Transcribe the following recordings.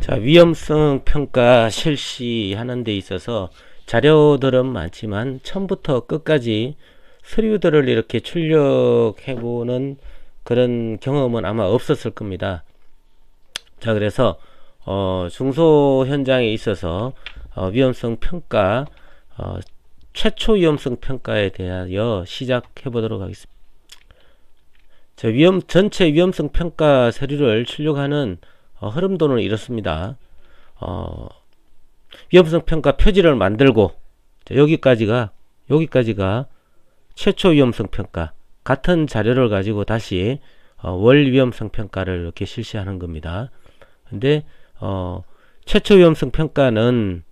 자, 위험성 평가 실시하는 데 있어서 자료들은 많지만 처음부터 끝까지 서류들을 이렇게 출력해보는 그런 경험은 아마 없었을 겁니다. 자, 그래서 중소 현장에 있어서 위험성 평가, 최초 위험성 평가에 대하여 시작해 보도록 하겠습니다. 자, 전체 위험성 평가 서류를 출력하는 흐름도는 이렇습니다. 위험성 평가 표지를 만들고, 자, 여기까지가 최초 위험성 평가, 같은 자료를 가지고 다시 월 위험성 평가를 이렇게 실시하는 겁니다. 근데 최초 위험성 평가는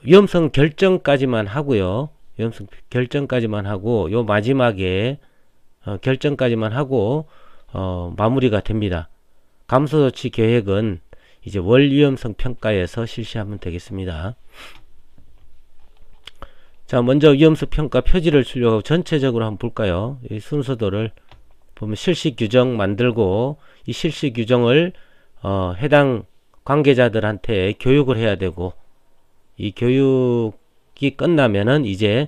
위험성 결정까지만 하고요. 위험성 결정까지만 하고, 요 마지막에 결정까지만 하고 마무리가 됩니다. 감소조치 계획은 이제 월 위험성 평가에서 실시하면 되겠습니다. 자, 먼저 위험성 평가 표지를 출력하고 전체적으로 한번 볼까요? 이 순서도를 보면 실시 규정 만들고, 이 실시 규정을 해당 관계자들한테 교육을 해야 되고, 이 교육이 끝나면은 이제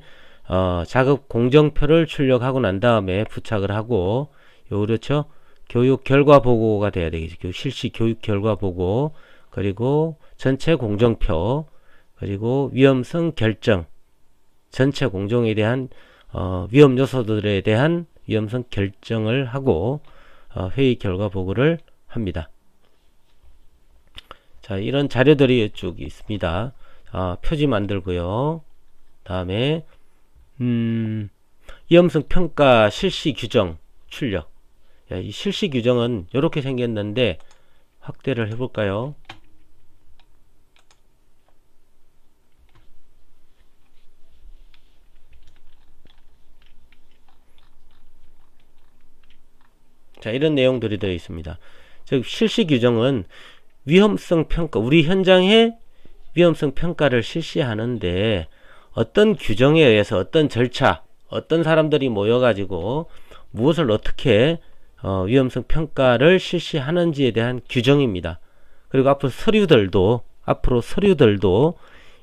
작업 공정표를 출력하고 난 다음에 부착을 하고, 그렇죠? 교육 결과 보고가 돼야 되겠죠. 실시 교육 결과 보고, 그리고 전체 공정표, 그리고 위험성 결정, 전체 공정에 대한 위험 요소들에 대한 위험성 결정을 하고 회의 결과 보고를 합니다. 자, 이런 자료들이 쭉 있습니다. 표지 만들고요. 다음에 위험성 평가 실시 규정 출력. 이 실시 규정은 이렇게 생겼는데 확대를 해볼까요? 자, 이런 내용들이 되어 있습니다. 즉 실시 규정은 위험성 평가, 우리 현장에 위험성 평가를 실시하는데 어떤 규정에 의해서 어떤 절차, 어떤 사람들이 모여가지고 무엇을 어떻게 위험성 평가를 실시하는지에 대한 규정입니다. 그리고 앞으로 서류들도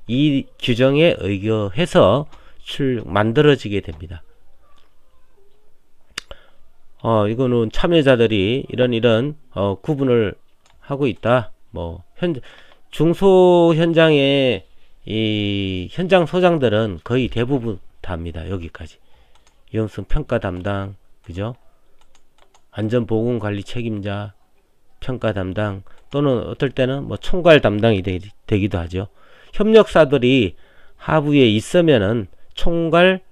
이 규정에 의거해서 만들어지게 됩니다. 이거는 참여자들이 이런 구분을 하고 있다. 중소 현장의 이 현장 소장들은 거의 대부분 다입니다. 여기까지. 위험성 평가 담당, 그죠? 안전보건관리 책임자, 평가 담당, 또는 어떨 때는 총괄 담당이 되기도 하죠. 협력사들이 하부에 있으면은 총괄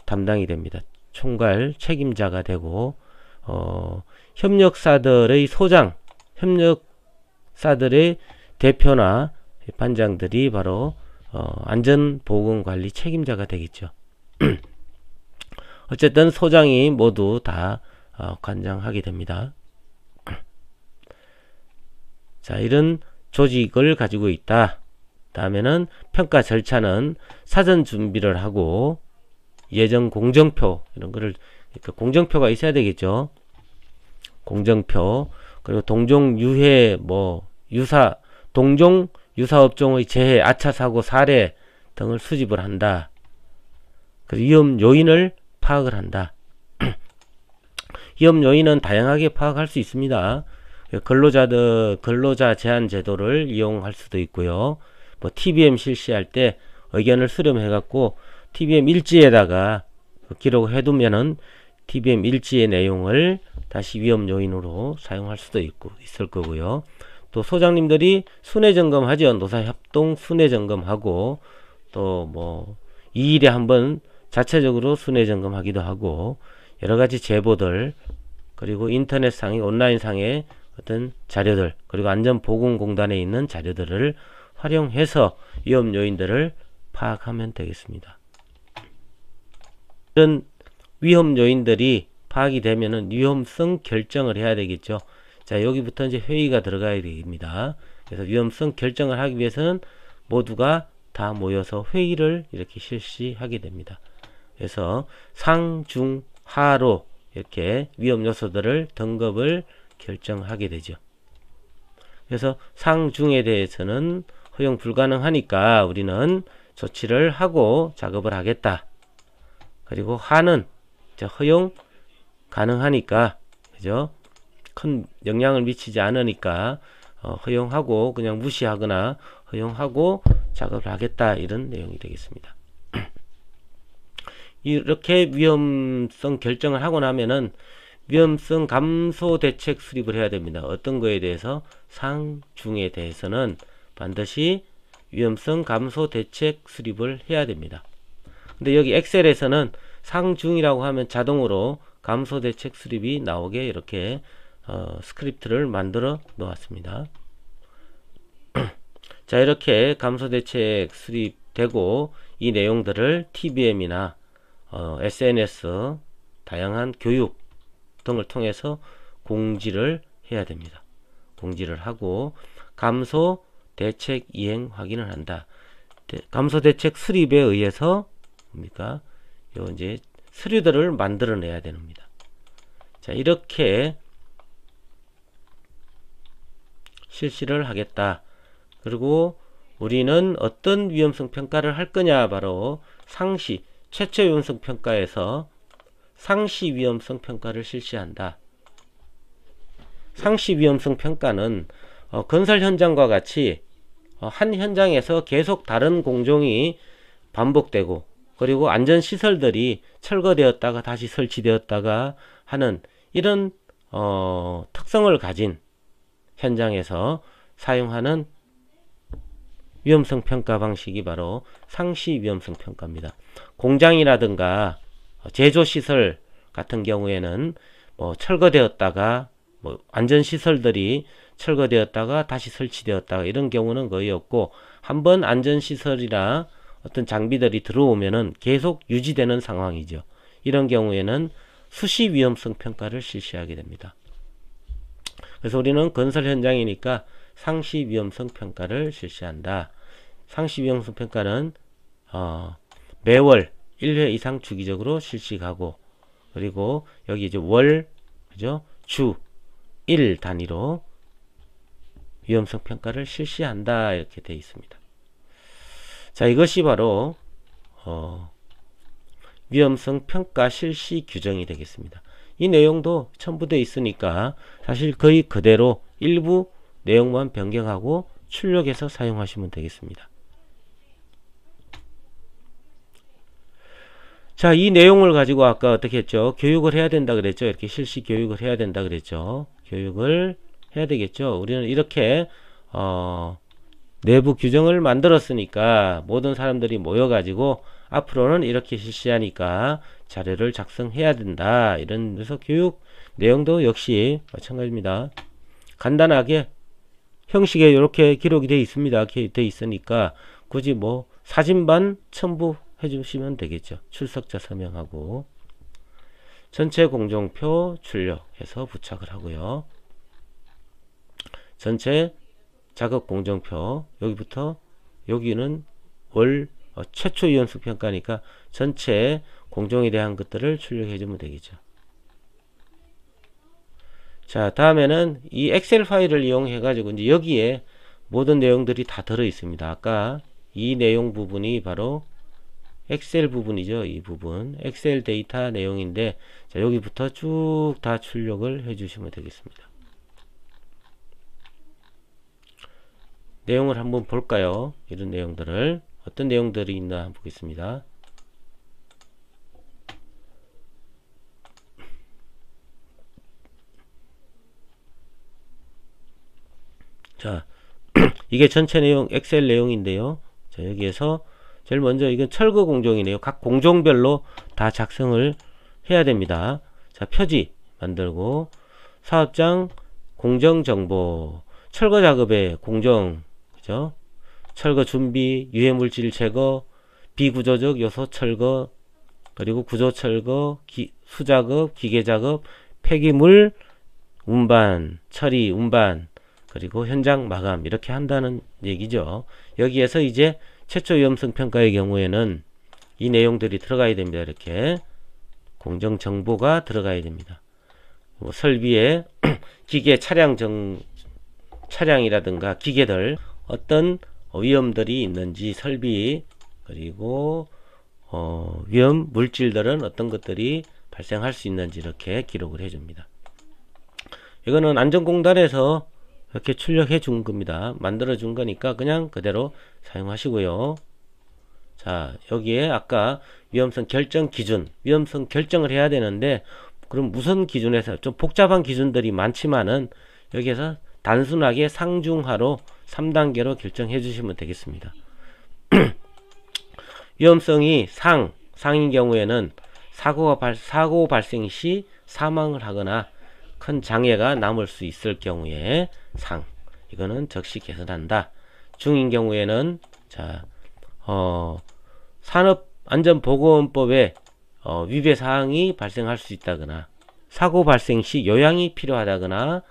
담당이 됩니다. 총괄 책임자가 되고, 협력사들의 소장, 협력사들의 대표나 반장들이 바로 안전보건관리 책임자가 되겠죠. 어쨌든 소장이 모두 다 관장하게 됩니다. 자, 이런 조직을 가지고 있다. 다음에는 평가 절차는 사전 준비를 하고 예정 공정표, 이런 거를, 그러니까 공정표가 있어야 되겠죠. 공정표, 그리고 동종 유해 동종 유사업종의 재해, 아차사고 사례 등을 수집을 한다. 그리고 위험 요인을 파악을 한다. 위험 요인은 다양하게 파악할 수 있습니다. 근로자 제한 제도를 이용할 수도 있고요. TBM 실시할 때 의견을 수렴해 갖고 TBM 일지에다가 기록을 해두면은 TBM 일지의 내용을 다시 위험 요인으로 사용할 수도 있을 거고요. 또 소장님들이 순회 점검하죠. 노사 협동 순회 점검하고, 또 2일에 한번 자체적으로 순회 점검하기도 하고, 여러 가지 제보들, 그리고 인터넷상의 온라인상의 어떤 자료들, 그리고 안전보건공단에 있는 자료들을 활용해서 위험 요인들을 파악하면 되겠습니다. 이런 위험 요인들이 파악이 되면은 위험성 결정을 해야 되겠죠. 자, 여기부터 이제 회의가 들어가야 됩니다. 그래서 위험성 결정을 하기 위해서는 모두가 다 모여서 회의를 이렇게 실시하게 됩니다. 그래서 상, 중, 하로 이렇게 위험 요소들을 등급을 결정하게 되죠. 그래서 상중에 대해서는 허용 불가능하니까 우리는 조치를 하고 작업을 하겠다. 그리고 하는 허용 가능하니까, 그죠? 큰 영향을 미치지 않으니까 허용하고 그냥 무시하거나 허용하고 작업을 하겠다, 이런 내용이 되겠습니다. 이렇게 위험성 결정을 하고 나면은 위험성 감소 대책 수립을 해야 됩니다. 어떤 거에 대해서? 상중에 대해서는 반드시 위험성 감소 대책 수립을 해야 됩니다. 근데 여기 엑셀에서는 상중이라고 하면 자동으로 감소 대책 수립이 나오게 이렇게 스크립트를 만들어 놓았습니다. 자, 이렇게 감소 대책 수립되고 이 내용들을 TBM이나 SNS, 다양한 교육 등을 통해서 공지를 해야 됩니다. 공지를 하고 감소 대책 이행 확인을 한다. 감소 대책 수립에 의해서 뭡니까? 요 이제 서류들을 만들어내야 됩니다. 자, 이렇게 실시를 하겠다. 그리고 우리는 어떤 위험성 평가를 할 거냐? 바로 상시 최초 위험성 평가에서 상시 위험성 평가를 실시한다. 상시 위험성 평가는 건설 현장과 같이 한 현장에서 계속 다른 공정이 반복되고, 그리고 안전시설들이 철거되었다가 다시 설치되었다가 하는 이런 특성을 가진 현장에서 사용하는 위험성 평가 방식이 바로 상시 위험성 평가입니다. 공장이라든가 제조시설 같은 경우에는 철거되었다가 안전시설들이 철거되었다가 다시 설치되었다가 이런 경우는 거의 없고, 한번 안전시설이나 어떤 장비들이 들어오면은 계속 유지되는 상황이죠. 이런 경우에는 수시 위험성 평가를 실시하게 됩니다. 그래서 우리는 건설 현장이니까 상시 위험성 평가를 실시한다. 상시 위험성 평가는 매월 1회 이상 주기적으로 실시하고, 그리고 여기 이제 월, 그죠? 주, 일 단위로 위험성 평가를 실시한다, 이렇게 되어 있습니다. 자, 이것이 바로 위험성 평가 실시 규정이 되겠습니다. 이 내용도 첨부되어 있으니까 사실 거의 그대로 일부 내용만 변경하고 출력해서 사용하시면 되겠습니다. 자, 이 내용을 가지고 아까 어떻게 했죠? 교육을 해야 된다 그랬죠? 이렇게 실시 교육을 해야 된다 그랬죠? 교육을 해야 되겠죠? 우리는 이렇게 내부 규정을 만들었으니까 모든 사람들이 모여가지고 앞으로는 이렇게 실시하니까 자료를 작성해야 된다. 이런 데서 교육 내용도 역시 마찬가지입니다. 간단하게 형식에 이렇게 기록이 되어 있습니다. 되어 있으니까 굳이 사진만 첨부해 주시면 되겠죠. 출석자 서명하고 전체 공정표 출력해서 부착을 하고요. 전체 작업 공정표, 여기부터 여기는 월 최초 위험성 평가니까 전체 공정에 대한 것들을 출력해 주면 되겠죠. 자, 다음에는 이 엑셀 파일을 이용해 가지고 이제 여기에 모든 내용들이 다 들어 있습니다. 아까 이 내용 부분이 바로 엑셀 부분이죠. 이 부분 엑셀 데이터 내용인데, 자, 여기부터 쭉 다 출력을 해 주시면 되겠습니다. 내용을 한번 볼까요? 이런 내용들을 어떤 내용들이 있나 한번 보겠습니다. 자, 이게 전체 내용 엑셀 내용인데요. 자, 여기에서 제일 먼저 이건 철거 공정이네요. 각 공정별로 다 작성을 해야 됩니다. 자, 표지 만들고 사업장 공정정보, 철거 작업의 공정, 그죠? 철거 준비, 유해물질 제거, 비구조적 요소 철거, 그리고 구조 철거, 수작업, 기계작업, 폐기물 운반, 처리 운반, 그리고 현장 마감, 이렇게 한다는 얘기죠. 여기에서 이제 최초 위험성 평가의 경우에는 이 내용들이 들어가야 됩니다. 이렇게 공정 정보가 들어가야 됩니다. 설비에 기계 차량 차량이라든가 기계들 어떤 위험들이 있는지 설비 그리고 위험 물질들은 어떤 것들이 발생할 수 있는지 이렇게 기록을 해줍니다. 이거는 안전공단에서 이렇게 출력해 준 겁니다. 만들어 준 거니까 그냥 그대로 사용하시고요. 자, 여기에 아까 위험성 결정 기준, 위험성 결정을 해야 되는데 그럼 무슨 기준에서 좀 복잡한 기준들이 많지만은 여기에서 단순하게 상중하로 3단계로 결정해 주시면 되겠습니다. 위험성이 상인 경우에는 사고 발생 시 사망을 하거나 큰 장애가 남을 수 있을 경우에 상, 이거는 즉시 개선한다. 중인 경우에는 자, 산업안전보건법에 위배 사항이 발생할 수 있다거나 사고 발생 시 요양이 필요하다거나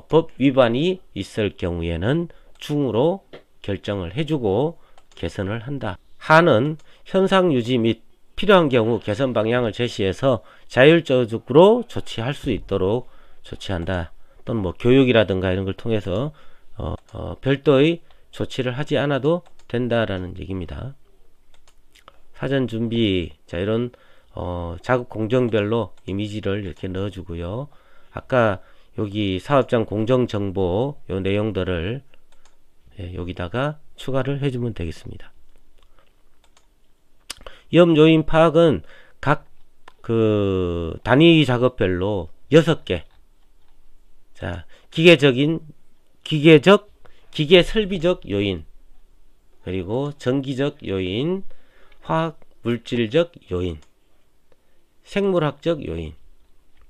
법 위반이 있을 경우에는 중으로 결정을 해주고 개선을 한다. 하는 현상 유지 및 필요한 경우 개선 방향을 제시해서 자율적으로 조치할 수 있도록 조치한다. 또는 뭐 교육이라든가 이런 걸 통해서 별도의 조치를 하지 않아도 된다라는 얘기입니다. 사전 준비, 자, 이런 작업 공정별로 이미지를 이렇게 넣어주고요. 아까 여기 사업장 공정 정보 요 내용들을 여기다가 추가를 해주면 되겠습니다. 위험 요인 파악은 각 그 단위 작업별로 6개. 자, 기계 설비적 요인, 그리고 전기적 요인, 화학 물질적 요인, 생물학적 요인,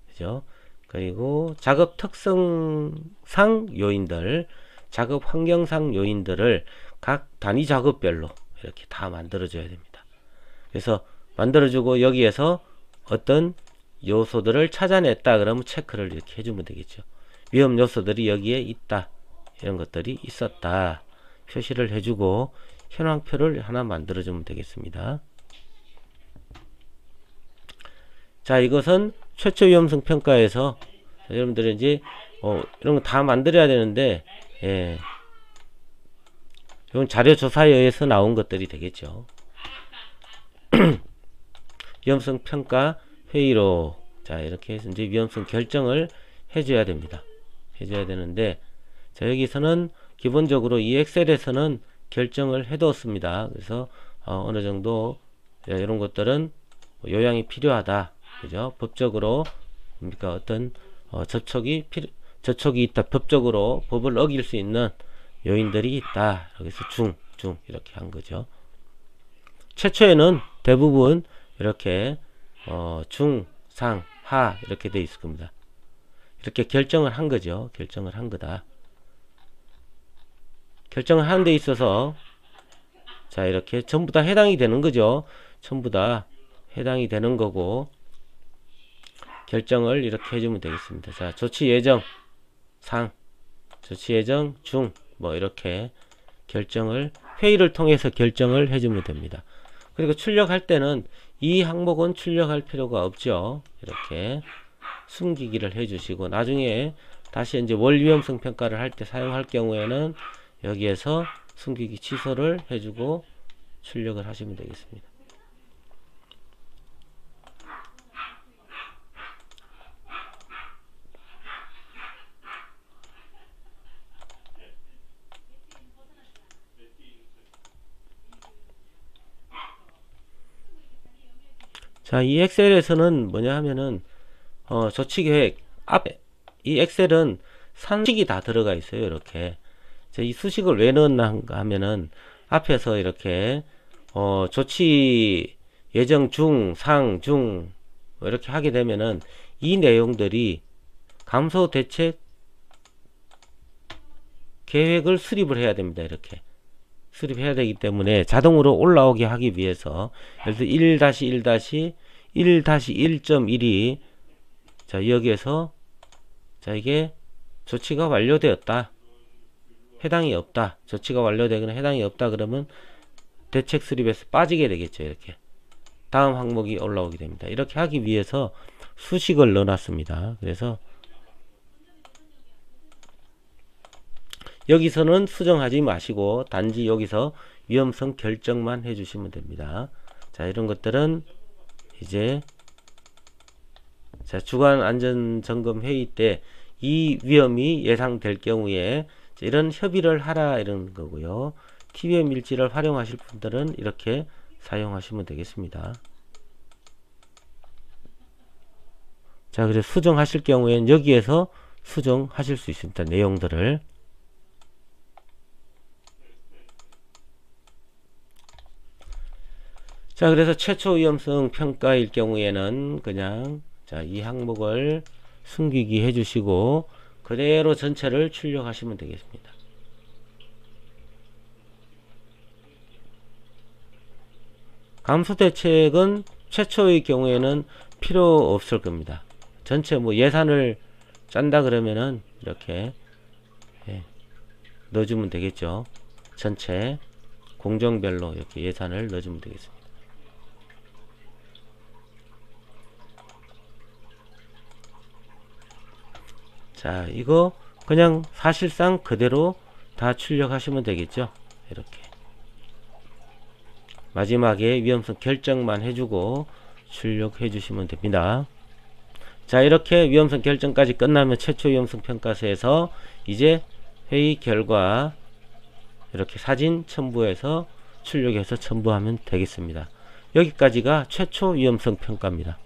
그죠? 그리고 작업 특성상 요인들, 작업 환경상 요인들을 각 단위 작업별로 이렇게 다 만들어줘야 됩니다. 그래서 만들어주고 여기에서 어떤 요소들을 찾아냈다 그러면 체크를 이렇게 해주면 되겠죠. 위험 요소들이 여기에 있다, 이런 것들이 있었다 표시를 해주고 현황표를 하나 만들어주면 되겠습니다. 자, 이것은 최초 위험성 평가에서 여러분들이 이제 이런 거 다 만들어야 되는데, 이건 자료 조사에 의해서 나온 것들이 되겠죠. 위험성 평가 회의로, 자, 이렇게 해서 이제 위험성 결정을 해줘야 됩니다. 해줘야 되는데, 자, 여기서는 기본적으로 이 엑셀에서는 결정을 해뒀습니다. 그래서 어느 정도 이런 것들은 요양이 필요하다, 그죠? 법적으로 그러니까 어떤 접촉이 있다, 법적으로 법을 어길 수 있는 요인들이 있다. 그래서 중 이렇게 한 거죠. 최초에는 대부분 이렇게 중, 상, 하 이렇게 돼 있을 겁니다. 이렇게 결정을 한 거죠. 결정을 한 거다. 결정을 하는 데 있어서 자, 이렇게 전부 다 해당이 되는 거죠. 전부 다 해당이 되는 거고 결정을 이렇게 해주면 되겠습니다. 자, 조치 예정 상, 조치 예정 중, 뭐 이렇게 결정을 회의를 통해서 결정을 해주면 됩니다. 그리고 출력할 때는 이 항목은 출력할 필요가 없죠. 이렇게 숨기기를 해주시고 나중에 다시 이제 월 위험성 평가를 할 때 사용할 경우에는 여기에서 숨기기 취소를 해주고 출력을 하시면 되겠습니다. 자, 이 엑셀에서는 뭐냐 하면은 조치계획 앞에 이 엑셀은 수식이 다 들어가 있어요. 이렇게 이 수식을 왜 넣었나 하면은 앞에서 이렇게 조치 예정 중, 상, 중 이렇게 하게 되면은 이 내용들이 감소 대책 계획을 수립을 해야 됩니다. 이렇게 수립해야 되기 때문에 자동으로 올라오게 하기 위해서 그래서 1-1-1.1이 자, 여기에서 자, 이게 조치가 완료되었다, 해당이 없다, 조치가 완료되거나 해당이 없다 그러면 대책 수립에서 빠지게 되겠죠. 이렇게 다음 항목이 올라오게 됩니다. 이렇게 하기 위해서 수식을 넣어놨습니다. 그래서 여기서는 수정하지 마시고 단지 여기서 위험성 결정만 해주시면 됩니다. 자, 이런 것들은 이제 자, 주간 안전점검 회의 때 이 위험이 예상될 경우에 이런 협의를 하라 이런 거고요. TBM 일지를 활용하실 분들은 이렇게 사용하시면 되겠습니다. 자, 그래서 수정하실 경우에는 여기에서 수정하실 수 있습니다. 내용들을. 자, 그래서 최초 위험성 평가일 경우에는 그냥 자, 이 항목을 숨기기 해주시고 그대로 전체를 출력하시면 되겠습니다. 감소 대책은 최초의 경우에는 필요 없을 겁니다. 전체 뭐 예산을 짠다 그러면은 이렇게 넣어주면 되겠죠. 전체 공정별로 이렇게 예산을 넣어주면 되겠습니다. 자, 이거 그냥 사실상 그대로 다 출력하시면 되겠죠. 이렇게 마지막에 위험성 결정만 해주고 출력해 주시면 됩니다. 자, 이렇게 위험성 결정까지 끝나면 최초 위험성 평가서에서 이제 회의 결과 이렇게 사진 첨부해서 출력해서 첨부하면 되겠습니다. 여기까지가 최초 위험성 평가입니다.